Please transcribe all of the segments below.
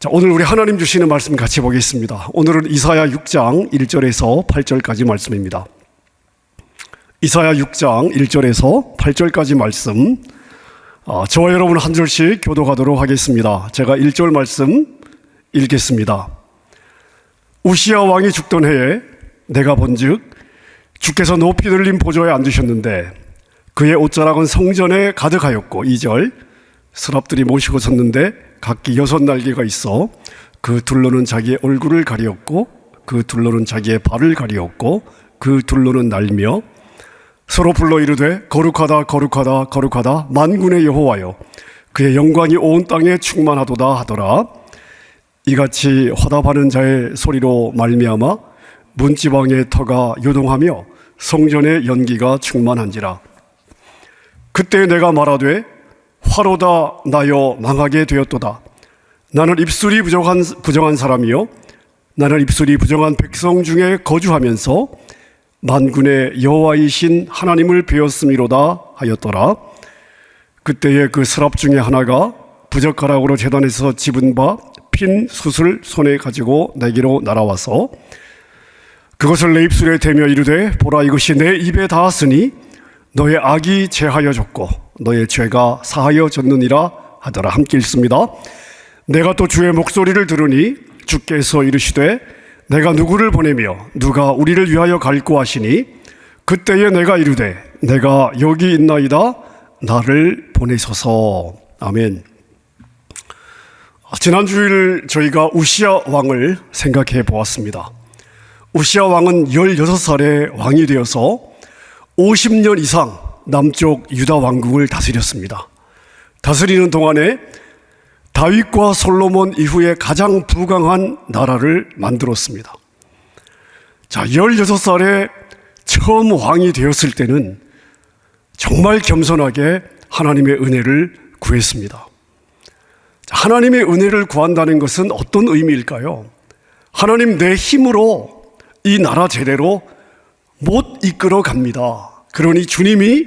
자, 오늘 우리 하나님 주시는 말씀 같이 보겠습니다. 오늘은 이사야 6장 1절에서 8절까지 말씀입니다. 이사야 6장 1절에서 8절까지 말씀, 저와 여러분 한 절씩 교독하도록 하겠습니다. 제가 1절 말씀 읽겠습니다. 우시야 왕이 죽던 해에 내가 본즉 주께서 높이 들린 보좌에 앉으셨는데 그의 옷자락은 성전에 가득하였고, 2절 서랍들이 모시고 섰는데 각기 6날개가 있어 그 둘로는 자기의 얼굴을 가리었고 그 둘로는 자기의 발을 가리었고 그 둘로는 날며 서로 불러 이르되 거룩하다 거룩하다 거룩하다 만군의 여호와여, 그의 영광이 온 땅에 충만하도다 하더라. 이같이 화답하는 자의 소리로 말미암아 문지방의 터가 요동하며 성전의 연기가 충만한지라. 그때 내가 말하되 화로다 나여 망하게 되었도다. 나는 입술이 부정한 사람이요 나는 입술이 부정한 백성 중에 거주하면서 만군의 여호와이신 하나님을 배웠음이로다 하였더라. 그때에 그 서랍 중에 하나가 부젓가락으로 제단에서 집은 바 핀 숯을 손에 가지고 내게로 날아와서 그것을 내 입술에 대며 이르되 보라, 이것이 내 입에 닿았으니 너의 악이 제하여졌고 너의 죄가 사하여졌느니라 하더라. 함께 읽습니다. 내가 또 주의 목소리를 들으니 주께서 이르시되 내가 누구를 보내며 누가 우리를 위하여 갈고 하시니 그때에 내가 이르되 내가 여기 있나이다, 나를 보내소서. 아멘. 지난 주일 저희가 우시야 왕을 생각해 보았습니다. 우시야 왕은 16살에 왕이 되어서 50년 이상 남쪽 유다 왕국을 다스렸습니다. 다스리는 동안에 다윗과 솔로몬 이후에 가장 부강한 나라를 만들었습니다. 자, 16살에 처음 왕이 되었을 때는 정말 겸손하게 하나님의 은혜를 구했습니다. 자, 하나님의 은혜를 구한다는 것은 어떤 의미일까요? 하나님, 내 힘으로 이 나라 제대로 못 이끌어 갑니다. 그러니 주님이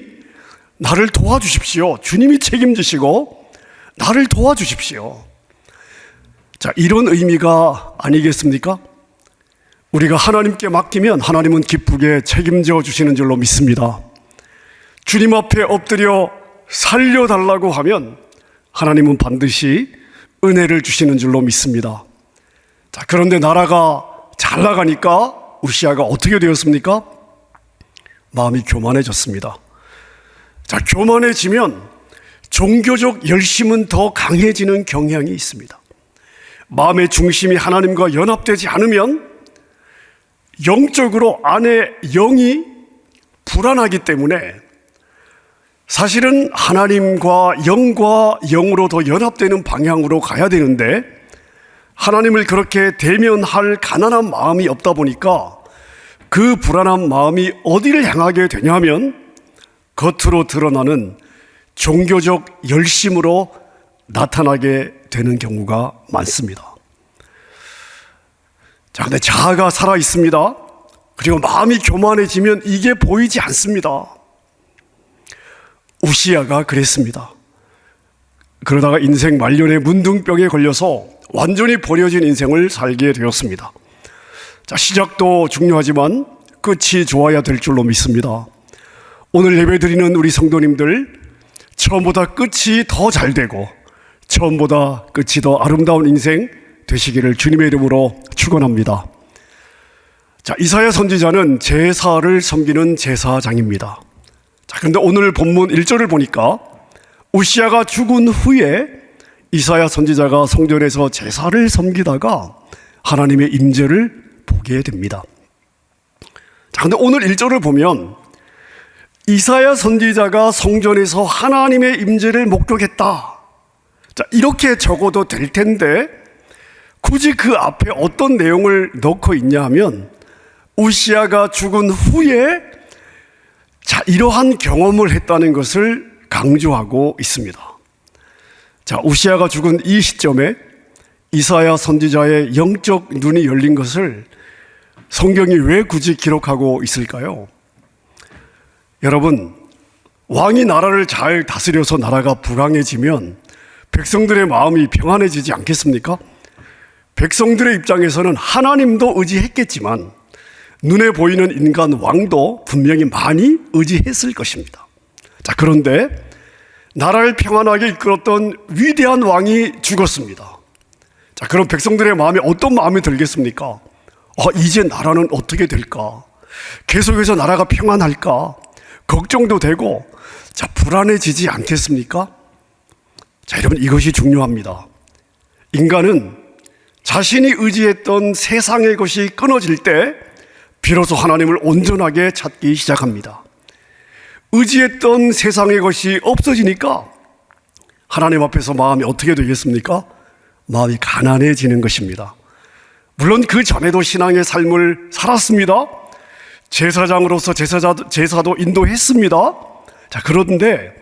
나를 도와주십시오. 주님이 책임지시고 나를 도와주십시오. 자, 이런 의미가 아니겠습니까? 우리가 하나님께 맡기면 하나님은 기쁘게 책임져 주시는 줄로 믿습니다. 주님 앞에 엎드려 살려달라고 하면 하나님은 반드시 은혜를 주시는 줄로 믿습니다. 자, 그런데 나라가 잘 나가니까 우시야가 어떻게 되었습니까? 마음이 교만해졌습니다. 자, 교만해지면 종교적 열심은 더 강해지는 경향이 있습니다. 마음의 중심이 하나님과 연합되지 않으면 영적으로 안에 영이 불안하기 때문에 사실은 하나님과 영과 영으로 더 연합되는 방향으로 가야 되는데 하나님을 그렇게 대면할 가난한 마음이 없다 보니까 그 불안한 마음이 어디를 향하게 되냐면 겉으로 드러나는 종교적 열심으로 나타나게 되는 경우가 많습니다. 자, 근데 자아가 살아 있습니다. 그리고 마음이 교만해지면 이게 보이지 않습니다. 우시야가 그랬습니다. 그러다가 인생 말년에 문둥병에 걸려서 완전히 버려진 인생을 살게 되었습니다. 자, 시작도 중요하지만 끝이 좋아야 될 줄로 믿습니다. 오늘 예배드리는 우리 성도님들, 처음보다 끝이 더 잘 되고 처음보다 끝이 더 아름다운 인생 되시기를 주님의 이름으로 축원합니다. 자, 이사야 선지자는 제사를 섬기는 제사장입니다. 자, 그런데 오늘 본문 1절을 보니까 우시야가 죽은 후에 이사야 선지자가 성전에서 제사를 섬기다가 하나님의 임재를 보게 됩니다. 자, 근데 오늘 1절을 보면 이사야 선지자가 성전에서 하나님의 임재를 목격했다. 자, 이렇게 적어도 될 텐데 굳이 그 앞에 어떤 내용을 넣고 있냐 하면 우시야가 죽은 후에 자, 이러한 경험을 했다는 것을 강조하고 있습니다. 자, 우시야가 죽은 이 시점에 이사야 선지자의 영적 눈이 열린 것을 성경이 왜 굳이 기록하고 있을까요? 여러분, 왕이 나라를 잘 다스려서 나라가 부강해지면 백성들의 마음이 평안해지지 않겠습니까? 백성들의 입장에서는 하나님도 의지했겠지만 눈에 보이는 인간 왕도 분명히 많이 의지했을 것입니다. 자, 그런데 나라를 평안하게 이끌었던 위대한 왕이 죽었습니다. 자, 그럼 백성들의 마음에 어떤 마음이 들겠습니까? 이제 나라는 어떻게 될까? 계속해서 나라가 평안할까? 걱정도 되고, 자, 불안해지지 않겠습니까? 자, 여러분, 이것이 중요합니다. 인간은 자신이 의지했던 세상의 것이 끊어질 때 비로소 하나님을 온전하게 찾기 시작합니다. 의지했던 세상의 것이 없어지니까 하나님 앞에서 마음이 어떻게 되겠습니까? 마음이 가난해지는 것입니다. 물론 그 전에도 신앙의 삶을 살았습니다. 제사장으로서 제사도 인도했습니다. 자, 그런데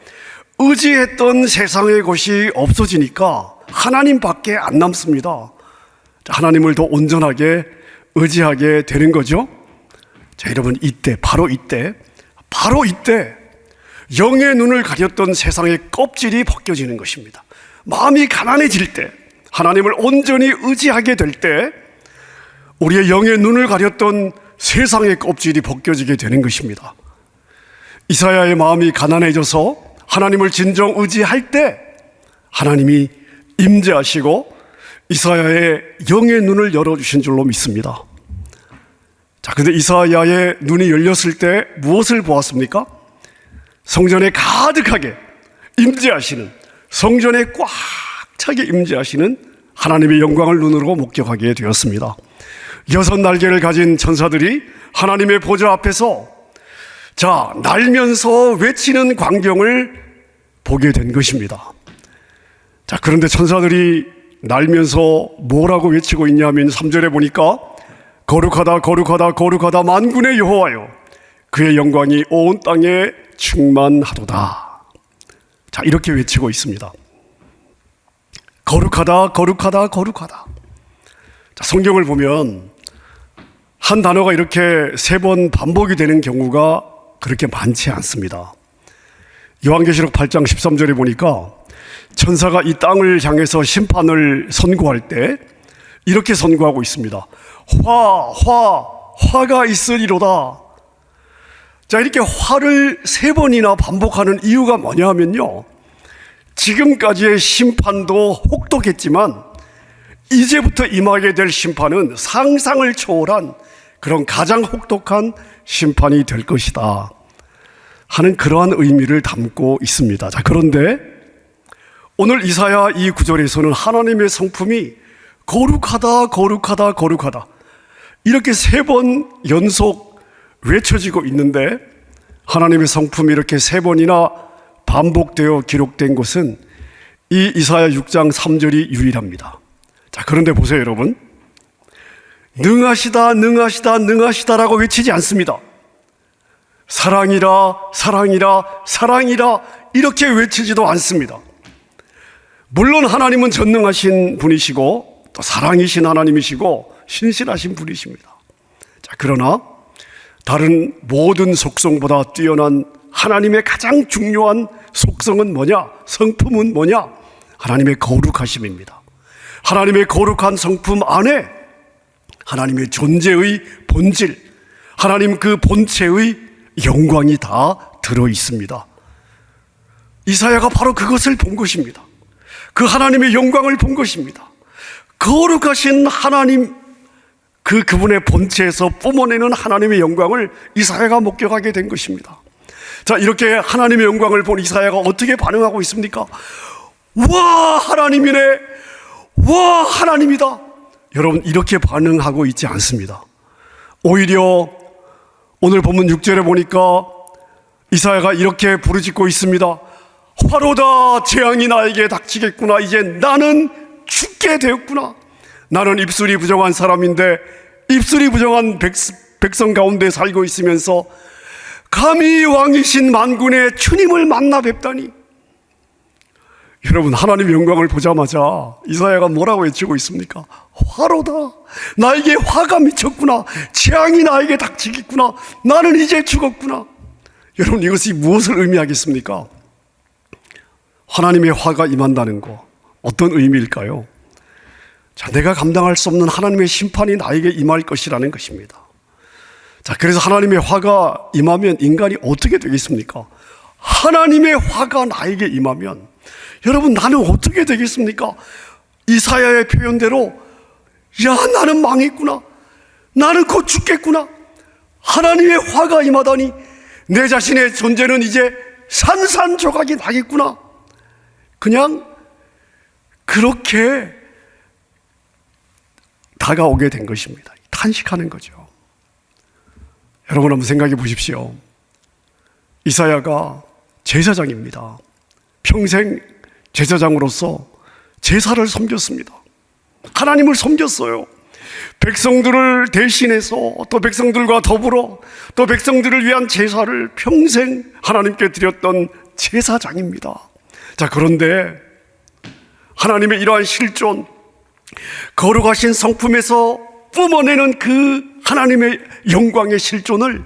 의지했던 세상의 것이 없어지니까 하나님밖에 안 남습니다. 자, 하나님을 더 온전하게 의지하게 되는 거죠. 자, 여러분, 바로 이때 영의 눈을 가렸던 세상의 껍질이 벗겨지는 것입니다. 마음이 가난해질 때, 하나님을 온전히 의지하게 될 때 우리의 영의 눈을 가렸던 세상의 껍질이 벗겨지게 되는 것입니다. 이사야의 마음이 가난해져서 하나님을 진정 의지할 때 하나님이 임재하시고 이사야의 영의 눈을 열어주신 줄로 믿습니다. 자, 근데 이사야의 눈이 열렸을 때 무엇을 보았습니까? 성전에 가득하게 임재하시는, 성전에 꽉 차게 임재하시는 하나님의 영광을 눈으로 목격하게 되었습니다. 6 날개를 가진 천사들이 하나님의 보좌 앞에서 날면서 외치는 광경을 보게 된 것입니다. 자, 그런데 천사들이 날면서 뭐라고 외치고 있냐면 3절에 보니까 거룩하다 거룩하다 거룩하다 만군의 여호와여, 그의 영광이 온 땅에 충만하도다. 자, 이렇게 외치고 있습니다. 거룩하다 거룩하다 거룩하다. 자, 성경을 보면 한 단어가 이렇게 3번 반복이 되는 경우가 그렇게 많지 않습니다. 요한계시록 8장 13절에 보니까 천사가 이 땅을 향해서 심판을 선고할 때 이렇게 선고하고 있습니다. 화가 있으리로다. 자, 이렇게 화를 3번이나 반복하는 이유가 뭐냐 하면요, 지금까지의 심판도 혹독했지만 이제부터 임하게 될 심판은 상상을 초월한 그런 가장 혹독한 심판이 될 것이다 하는 그러한 의미를 담고 있습니다. 자, 그런데 오늘 이사야 이 구절에서는 하나님의 성품이 거룩하다 거룩하다 거룩하다 이렇게 3번 연속 외쳐지고 있는데, 하나님의 성품이 이렇게 3번이나 반복되어 기록된 것은 이 이사야 6장 3절이 유일합니다. 자, 그런데 보세요, 여러분. 능하시다 능하시다 능하시다라고 외치지 않습니다. 사랑이라 사랑이라 사랑이라 이렇게 외치지도 않습니다. 물론 하나님은 전능하신 분이시고 또 사랑이신 하나님이시고 신실하신 분이십니다. 자, 그러나 다른 모든 속성보다 뛰어난 하나님의 가장 중요한 속성은 뭐냐? 성품은 뭐냐? 하나님의 거룩하심입니다. 하나님의 거룩한 성품 안에 하나님의 존재의 본질, 하나님 그 본체의 영광이 다 들어 있습니다. 이사야가 바로 그것을 본 것입니다. 그 하나님의 영광을 본 것입니다. 거룩하신 하나님, 그분의 본체에서 뿜어내는 하나님의 영광을 이사야가 목격하게 된 것입니다. 자, 이렇게 하나님의 영광을 본 이사야가 어떻게 반응하고 있습니까? 와, 하나님이네. 와, 하나님이다. 여러분, 이렇게 반응하고 있지 않습니다. 오히려 오늘 본문 6절에 보니까 이사야가 이렇게 부르짖고 있습니다. 화로다, 재앙이 나에게 닥치겠구나. 이제 나는 죽게 되었구나. 나는 입술이 부정한 사람인데 입술이 부정한 백성 가운데 살고 있으면서 감히 왕이신 만군의 주님을 만나 뵙다니. 여러분, 하나님의 영광을 보자마자 이사야가 뭐라고 외치고 있습니까? 화로다. 나에게 화가 미쳤구나. 재앙이 나에게 닥치겠구나. 나는 이제 죽었구나. 여러분, 이것이 무엇을 의미하겠습니까? 하나님의 화가 임한다는 거, 어떤 의미일까요? 자, 내가 감당할 수 없는 하나님의 심판이 나에게 임할 것이라는 것입니다. 자, 그래서 하나님의 화가 임하면 인간이 어떻게 되겠습니까? 하나님의 화가 나에게 임하면 여러분, 나는 어떻게 되겠습니까? 이사야의 표현대로 야, 나는 망했구나, 나는 곧 죽겠구나, 하나님의 화가 임하다니 내 자신의 존재는 이제 산산조각이 나겠구나, 그냥 그렇게 다가오게 된 것입니다. 탄식하는 거죠. 여러분, 한번 생각해 보십시오. 이사야가 제사장입니다. 평생 제사장으로서 제사를 섬겼습니다. 하나님을 섬겼어요. 백성들을 대신해서, 또 백성들과 더불어, 또 백성들을 위한 제사를 평생 하나님께 드렸던 제사장입니다. 자, 그런데 하나님의 이러한 실존, 거룩하신 성품에서 뿜어내는 그 하나님의 영광의 실존을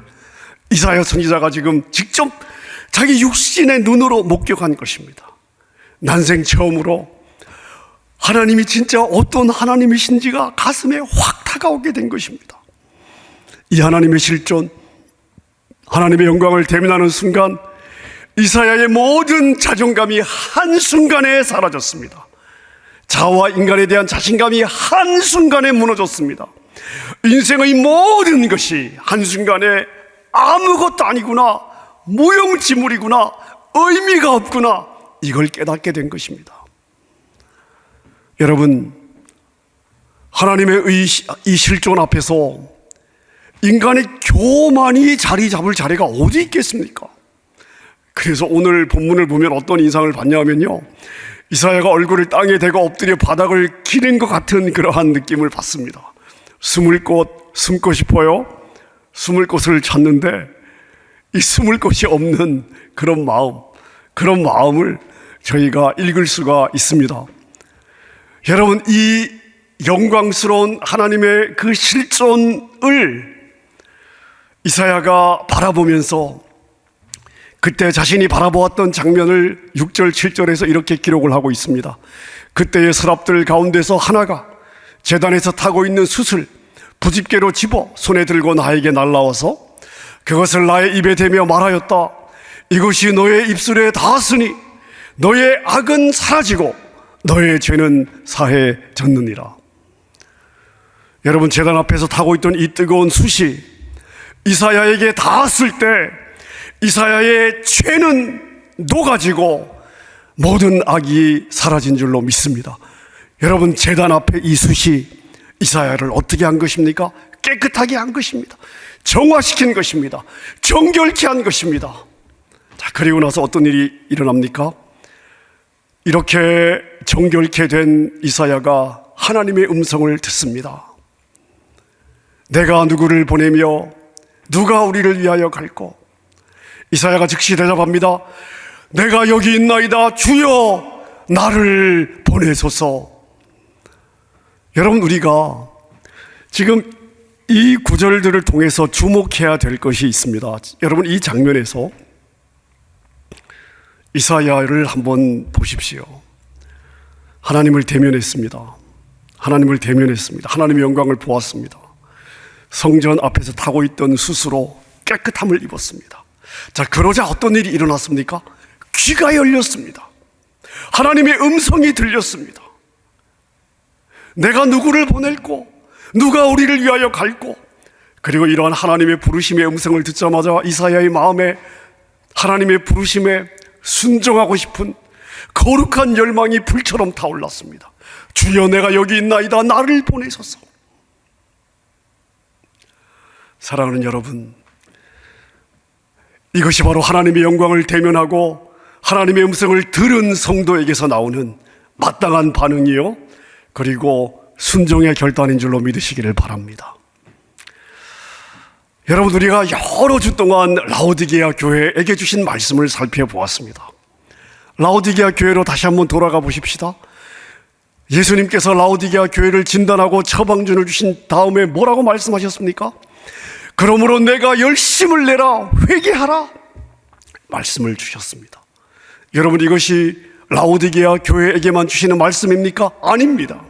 이사야 선지자가 지금 직접 자기 육신의 눈으로 목격한 것입니다. 난생 처음으로 하나님이 진짜 어떤 하나님이신지가 가슴에 확 다가오게 된 것입니다. 이 하나님의 실존, 하나님의 영광을 대면하는 순간 이사야의 모든 자존감이 한순간에 사라졌습니다. 자아와 인간에 대한 자신감이 한순간에 무너졌습니다. 인생의 모든 것이 한순간에 아무것도 아니구나, 무용지물이구나, 의미가 없구나, 이걸 깨닫게 된 것입니다. 여러분, 하나님의 이 실존 앞에서 인간의 교만이 자리 잡을 자리가 어디 있겠습니까? 그래서 오늘 본문을 보면 어떤 인상을 받냐면요, 이사야가 얼굴을 땅에 대고 엎드려 바닥을 기는 것 같은 그러한 느낌을 받습니다. 숨을 곳, 숨고 싶어요. 숨을 곳을 찾는데 이 숨을 곳이 없는 그런 마음을 저희가 읽을 수가 있습니다. 여러분, 이 영광스러운 하나님의 그 실존을 이사야가 바라보면서 그때 자신이 바라보았던 장면을 6절, 7절에서 이렇게 기록을 하고 있습니다. 그때의 서랍들 가운데서 하나가 제단에서 타고 있는 숯을 부집개로 집어 손에 들고 나에게 날라와서 그것을 나의 입에 대며 말하였다. 이것이 너의 입술에 닿았으니 너의 악은 사라지고 너의 죄는 사해졌느니라. 여러분, 제단 앞에서 타고 있던 이 뜨거운 숯이 이사야에게 닿았을 때 이사야의 죄는 녹아지고 모든 악이 사라진 줄로 믿습니다. 여러분, 제단 앞에 이 숯이 이사야를 어떻게 한 것입니까? 깨끗하게 한 것입니다. 정화시킨 것입니다. 정결케 한 것입니다. 자, 그리고 나서 어떤 일이 일어납니까? 이렇게 정결케 된 이사야가 하나님의 음성을 듣습니다. 내가 누구를 보내며 누가 우리를 위하여 갈꼬? 이사야가 즉시 대답합니다. 내가 여기 있나이다. 주여 나를 보내소서. 여러분, 우리가 지금 이 구절들을 통해서 주목해야 될 것이 있습니다. 여러분, 이 장면에서 이사야를 한번 보십시오. 하나님을 대면했습니다. 하나님의 영광을 보았습니다. 성전 앞에서 타고 있던 숯으로 깨끗함을 입었습니다. 자, 그러자 어떤 일이 일어났습니까? 귀가 열렸습니다. 하나님의 음성이 들렸습니다. 내가 누구를 보낼꼬? 누가 우리를 위하여 갈꼬? 그리고 이러한 하나님의 부르심의 음성을 듣자마자 이사야의 마음에 하나님의 부르심에 순종하고 싶은 거룩한 열망이 불처럼 타올랐습니다. 주여 내가 여기 있나이다. 나를 보내소서. 사랑하는 여러분, 이것이 바로 하나님의 영광을 대면하고 하나님의 음성을 들은 성도에게서 나오는 마땅한 반응이요, 그리고 순종의 결단인 줄로 믿으시기를 바랍니다. 여러분, 우리가 여러 주 동안 라오디게아 교회에게 주신 말씀을 살펴보았습니다. 라오디게아 교회로 다시 한번 돌아가 보십시다. 예수님께서 라오디게아 교회를 진단하고 처방전을 주신 다음에 뭐라고 말씀하셨습니까? 그러므로 내가 열심을 내라, 회개하라, 말씀을 주셨습니다. 여러분, 이것이 라오디게아 교회에게만 주시는 말씀입니까? 아닙니다.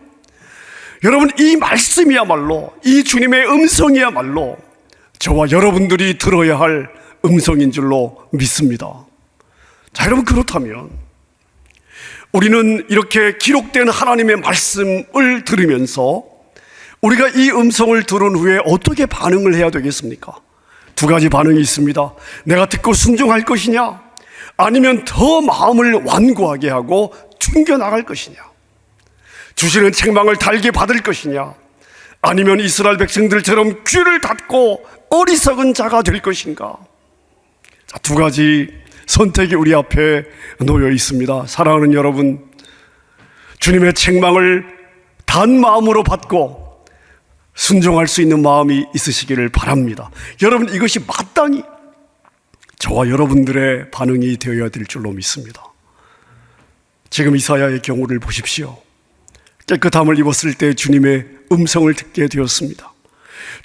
여러분, 이 말씀이야말로, 이 주님의 음성이야말로 저와 여러분들이 들어야 할 음성인 줄로 믿습니다. 자, 여러분, 그렇다면 우리는 이렇게 기록된 하나님의 말씀을 들으면서 우리가 이 음성을 들은 후에 어떻게 반응을 해야 되겠습니까? 두 가지 반응이 있습니다. 내가 듣고 순종할 것이냐, 아니면 더 마음을 완고하게 하고 튕겨나갈 것이냐, 주시는 책망을 달게 받을 것이냐, 아니면 이스라엘 백성들처럼 귀를 닫고 어리석은 자가 될 것인가. 자, 두 가지 선택이 우리 앞에 놓여 있습니다. 사랑하는 여러분, 주님의 책망을 단 마음으로 받고 순종할 수 있는 마음이 있으시기를 바랍니다. 여러분, 이것이 마땅히 저와 여러분들의 반응이 되어야 될 줄로 믿습니다. 지금 이사야의 경우를 보십시오. 깨끗함을 입었을 때 주님의 음성을 듣게 되었습니다.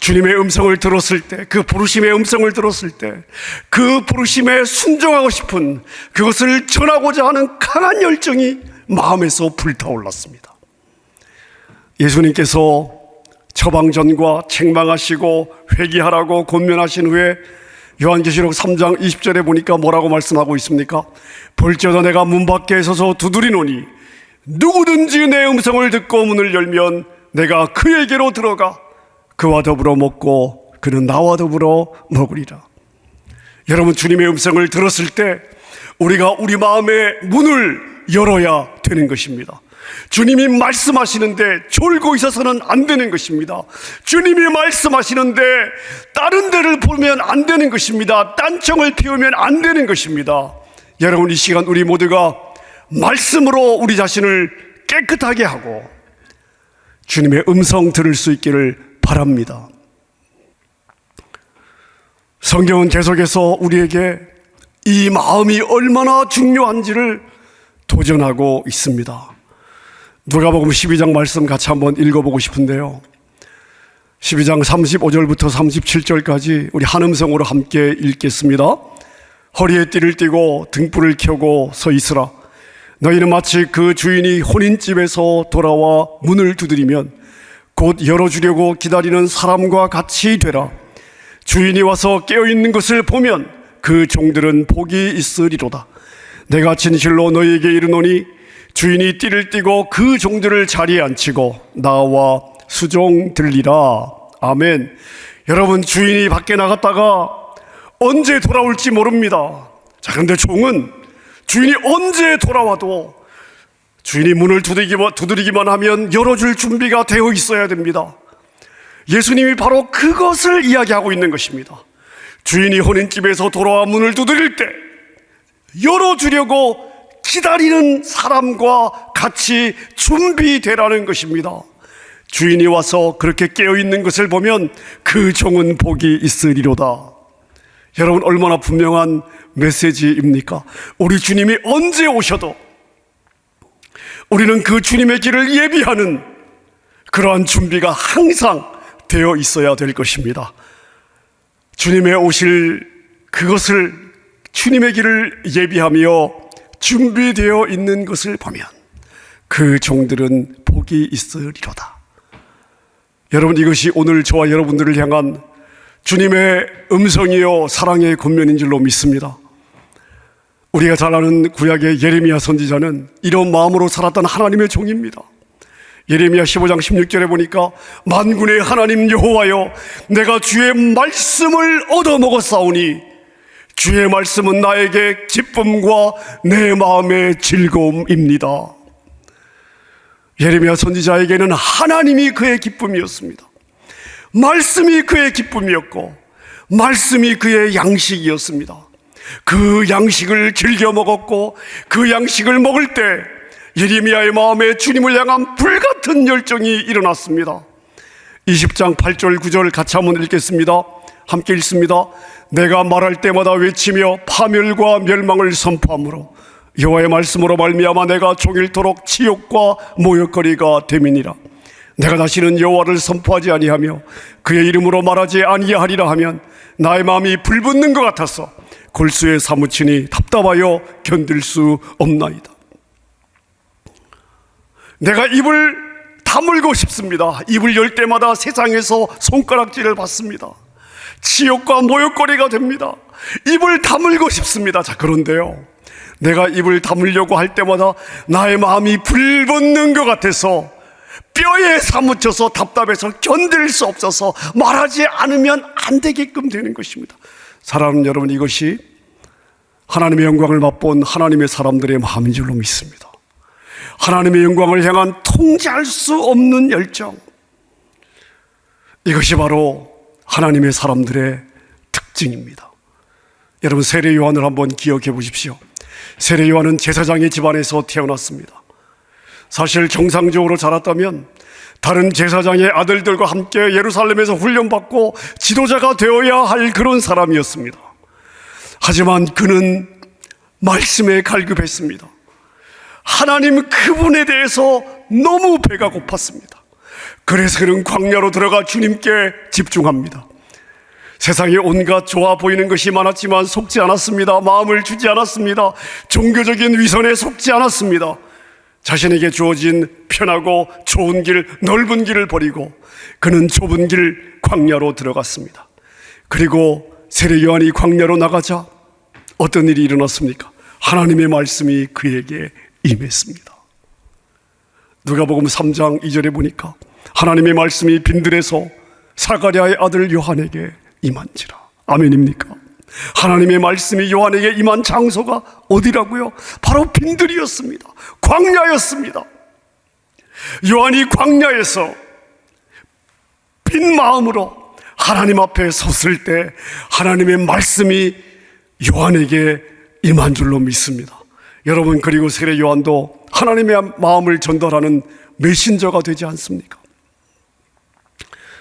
주님의 음성을 들었을 때, 그 부르심의 음성을 들었을 때, 그 부르심에 순종하고 싶은, 그것을 전하고자 하는 강한 열정이 마음에서 불타올랐습니다. 예수님께서 처방전과 책망하시고 회개하라고 권면하신 후에 요한계시록 3장 20절에 보니까 뭐라고 말씀하고 있습니까? 볼지어다 내가 문 밖에 서서 두드리노니 누구든지 내 음성을 듣고 문을 열면 내가 그에게로 들어가 그와 더불어 먹고 그는 나와 더불어 먹으리라. 여러분, 주님의 음성을 들었을 때 우리가 우리 마음의 문을 열어야 되는 것입니다. 주님이 말씀하시는데 졸고 있어서는 안 되는 것입니다. 주님이 말씀하시는데 다른 데를 보면 안 되는 것입니다. 딴청을 피우면 안 되는 것입니다. 여러분, 이 시간 우리 모두가 말씀으로 우리 자신을 깨끗하게 하고 주님의 음성 들을 수 있기를 바랍니다. 성경은 계속해서 우리에게 이 마음이 얼마나 중요한지를 도전하고 있습니다. 누가복음 12장 말씀 같이 한번 읽어보고 싶은데요, 12장 35절부터 37절까지 우리 한 음성으로 함께 읽겠습니다. 허리에 띠를 띠고 등불을 켜고 서 있으라. 너희는 마치 그 주인이 혼인집에서 돌아와 문을 두드리면 곧 열어주려고 기다리는 사람과 같이 되라. 주인이 와서 깨어있는 것을 보면 그 종들은 복이 있으리로다. 내가 진실로 너희에게 이르노니 주인이 띠를 띠고 그 종들을 자리에 앉히고 나와 수종 들리라. 아멘. 여러분, 주인이 밖에 나갔다가 언제 돌아올지 모릅니다. 자, 그런데 종은 주인이 언제 돌아와도 주인이 문을 두드리기만 하면 열어줄 준비가 되어 있어야 됩니다. 예수님이 바로 그것을 이야기하고 있는 것입니다. 주인이 혼인집에서 돌아와 문을 두드릴 때 열어주려고 기다리는 사람과 같이 준비되라는 것입니다. 주인이 와서 그렇게 깨어있는 것을 보면 그 종은 복이 있으리로다. 여러분, 얼마나 분명한 메시지입니까? 우리 주님이 언제 오셔도 우리는 그 주님의 길을 예비하는 그러한 준비가 항상 되어 있어야 될 것입니다. 주님의 오실 그것을, 주님의 길을 예비하며 준비되어 있는 것을 보면 그 종들은 복이 있으리로다. 여러분, 이것이 오늘 저와 여러분들을 향한 주님의 음성이요 사랑의 권면인 줄로 믿습니다. 우리가 잘 아는 구약의 예레미야 선지자는 이런 마음으로 살았던 하나님의 종입니다. 예레미야 15장 16절에 보니까 만군의 하나님 여호와여, 내가 주의 말씀을 얻어먹었사오니 주의 말씀은 나에게 기쁨과 내 마음의 즐거움입니다. 예레미야 선지자에게는 하나님이 그의 기쁨이었습니다. 말씀이 그의 기쁨이었고 말씀이 그의 양식이었습니다. 그 양식을 즐겨 먹었고 그 양식을 먹을 때 예레미야의 마음에 주님을 향한 불같은 열정이 일어났습니다. 20장 8절 9절 같이 한번 읽겠습니다. 함께 읽습니다. 내가 말할 때마다 외치며 파멸과 멸망을 선포하므로 여호와의 말씀으로 말미암아 내가 종일토록 치욕과 모욕거리가 됨이니라. 내가 다시는 여호와를 선포하지 아니하며 그의 이름으로 말하지 아니하리라 하면 나의 마음이 불붙는 것 같아서 골수에 사무치니 답답하여 견딜 수 없나이다. 내가 입을 다물고 싶습니다. 입을 열 때마다 세상에서 손가락질을 받습니다. 치욕과 모욕거리가 됩니다. 입을 다물고 싶습니다. 자, 그런데요, 내가 입을 다물려고 할 때마다 나의 마음이 불붙는 것 같아서 뼈에 사무쳐서 답답해서 견딜 수 없어서 말하지 않으면 안 되게끔 되는 것입니다. 사랑하는 여러분, 이것이 하나님의 영광을 맛본 하나님의 사람들의 마음인 줄로 믿습니다. 하나님의 영광을 향한 통제할 수 없는 열정, 이것이 바로 하나님의 사람들의 특징입니다. 여러분, 세례 요한을 한번 기억해 보십시오. 세례 요한은 제사장의 집안에서 태어났습니다. 사실 정상적으로 자랐다면 다른 제사장의 아들들과 함께 예루살렘에서 훈련받고 지도자가 되어야 할 그런 사람이었습니다. 하지만 그는 말씀에 갈급했습니다. 하나님 그분에 대해서 너무 배가 고팠습니다. 그래서 그는 광야로 들어가 주님께 집중합니다. 세상에 온갖 좋아 보이는 것이 많았지만 속지 않았습니다. 마음을 주지 않았습니다. 종교적인 위선에 속지 않았습니다. 자신에게 주어진 편하고 좋은 길, 넓은 길을 버리고 그는 좁은 길 광야로 들어갔습니다. 그리고 세례 요한이 광야로 나가자 어떤 일이 일어났습니까? 하나님의 말씀이 그에게 임했습니다. 누가복음 3장 2절에 보니까 하나님의 말씀이 빈들에서 사가랴의 아들 요한에게 임한지라. 아멘입니까? 하나님의 말씀이 요한에게 임한 장소가 어디라고요? 바로 빈들이었습니다. 광야였습니다. 요한이 광야에서 빈 마음으로 하나님 앞에 섰을 때 하나님의 말씀이 요한에게 임한 줄로 믿습니다. 여러분, 그리고 세례 요한도 하나님의 마음을 전달하는 메신저가 되지 않습니까?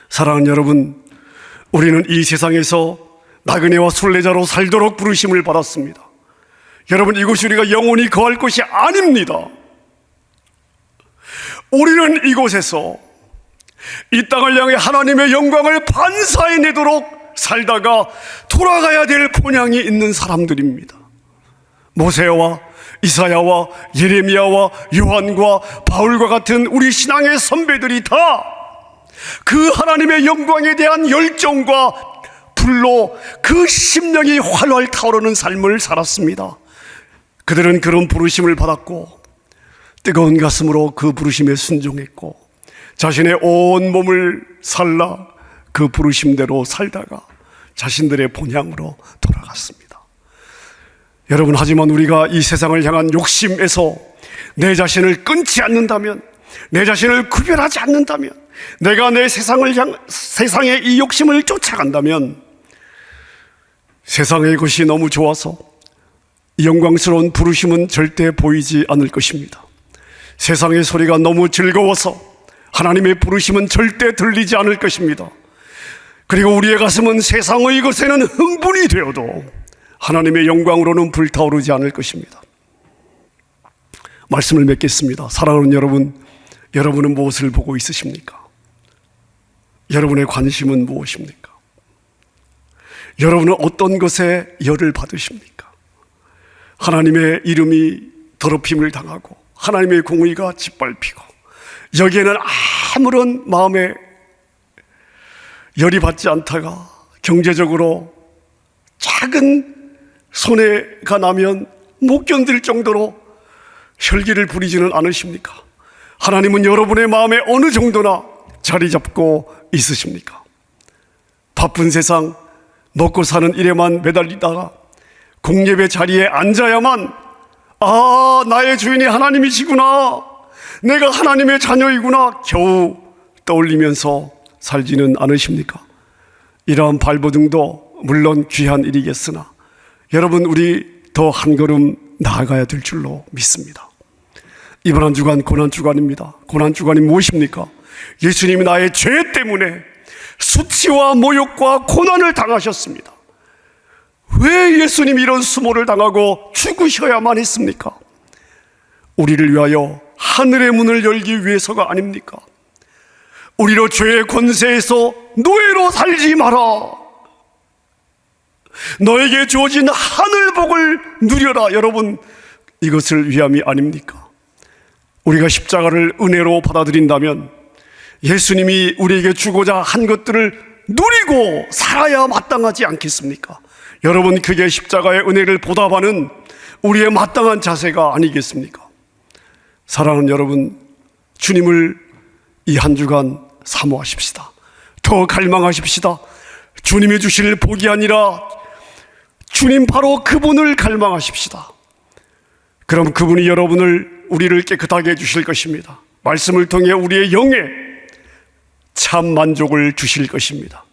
사랑하는 여러분, 우리는 이 세상에서 나그네와 순례자로 살도록 부르심을 받았습니다. 여러분, 이곳이 우리가 영원히 거할 곳이 아닙니다. 우리는 이곳에서 이 땅을 향해 하나님의 영광을 반사해내도록 살다가 돌아가야 될 본향이 있는 사람들입니다. 모세와 이사야와 예레미야와 요한과 바울과 같은 우리 신앙의 선배들이 다 그 하나님의 영광에 대한 열정과 불로 그 심령이 활활 타오르는 삶을 살았습니다. 그들은 그런 부르심을 받았고 뜨거운 가슴으로 그 부르심에 순종했고 자신의 온 몸을 살라 그 부르심대로 살다가 자신들의 본향으로 돌아갔습니다. 여러분, 하지만 우리가 이 세상을 향한 욕심에서 내 자신을 끊지 않는다면, 내 자신을 구별하지 않는다면, 내가 내 세상의 이 욕심을 쫓아간다면 세상의 것이 너무 좋아서 이 영광스러운 부르심은 절대 보이지 않을 것입니다. 세상의 소리가 너무 즐거워서 하나님의 부르심은 절대 들리지 않을 것입니다. 그리고 우리의 가슴은 세상의 것에는 흥분이 되어도 하나님의 영광으로는 불타오르지 않을 것입니다. 말씀을 맺겠습니다. 사랑하는 여러분, 여러분은 무엇을 보고 있으십니까? 여러분의 관심은 무엇입니까? 여러분은 어떤 것에 열을 받으십니까? 하나님의 이름이 더럽힘을 당하고 하나님의 공의가 짓밟히고 여기에는 아무런 마음에 열이 받지 않다가 경제적으로 작은 손해가 나면 못 견딜 정도로 혈기를 부리지는 않으십니까? 하나님은 여러분의 마음에 어느 정도나 자리 잡고 있으십니까? 바쁜 세상 먹고 사는 일에만 매달리다가 공예배 자리에 앉아야만 나의 주인이 하나님이시구나, 내가 하나님의 자녀이구나 겨우 떠올리면서 살지는 않으십니까? 이러한 발버둥도 물론 귀한 일이겠으나 여러분, 우리 더 한 걸음 나아가야 될 줄로 믿습니다. 이번 한 주간 고난주간입니다. 고난주간이 무엇입니까? 예수님이 나의 죄 때문에 수치와 모욕과 고난을 당하셨습니다. 왜 예수님이 이런 수모를 당하고 죽으셔야만 했습니까? 우리를 위하여 하늘의 문을 열기 위해서가 아닙니까? 우리로 죄의 권세에서 노예로 살지 마라, 너에게 주어진 하늘복을 누려라. 여러분, 이것을 위함이 아닙니까? 우리가 십자가를 은혜로 받아들인다면 예수님이 우리에게 주고자 한 것들을 누리고 살아야 마땅하지 않겠습니까? 여러분, 그게 십자가의 은혜를 보답하는 우리의 마땅한 자세가 아니겠습니까? 사랑하는 여러분, 주님을 이 한 주간 사모하십시다. 더 갈망하십시다. 주님이 주실 복이 아니라 주님 바로 그분을 갈망하십시다. 그럼 그분이 우리를 깨끗하게 해주실 것입니다. 말씀을 통해 우리의 영에 참 만족을 주실 것입니다.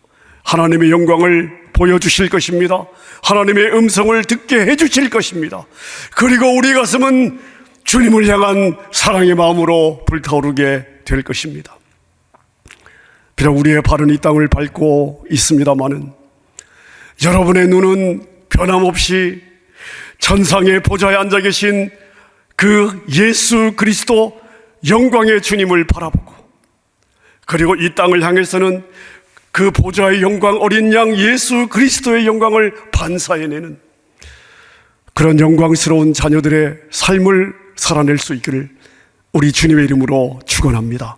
하나님의 영광을 보여주실 것입니다. 하나님의 음성을 듣게 해주실 것입니다. 그리고 우리 가슴은 주님을 향한 사랑의 마음으로 불타오르게 될 것입니다. 비록 우리의 발은 이 땅을 밟고 있습니다마는 여러분의 눈은 변함없이 천상의 보좌에 앉아 계신 그 예수 그리스도 영광의 주님을 바라보고, 그리고 이 땅을 향해서는 그 보좌의 영광, 어린 양 예수 그리스도의 영광을 반사해내는 그런 영광스러운 자녀들의 삶을 살아낼 수 있기를 우리 주님의 이름으로 축원합니다.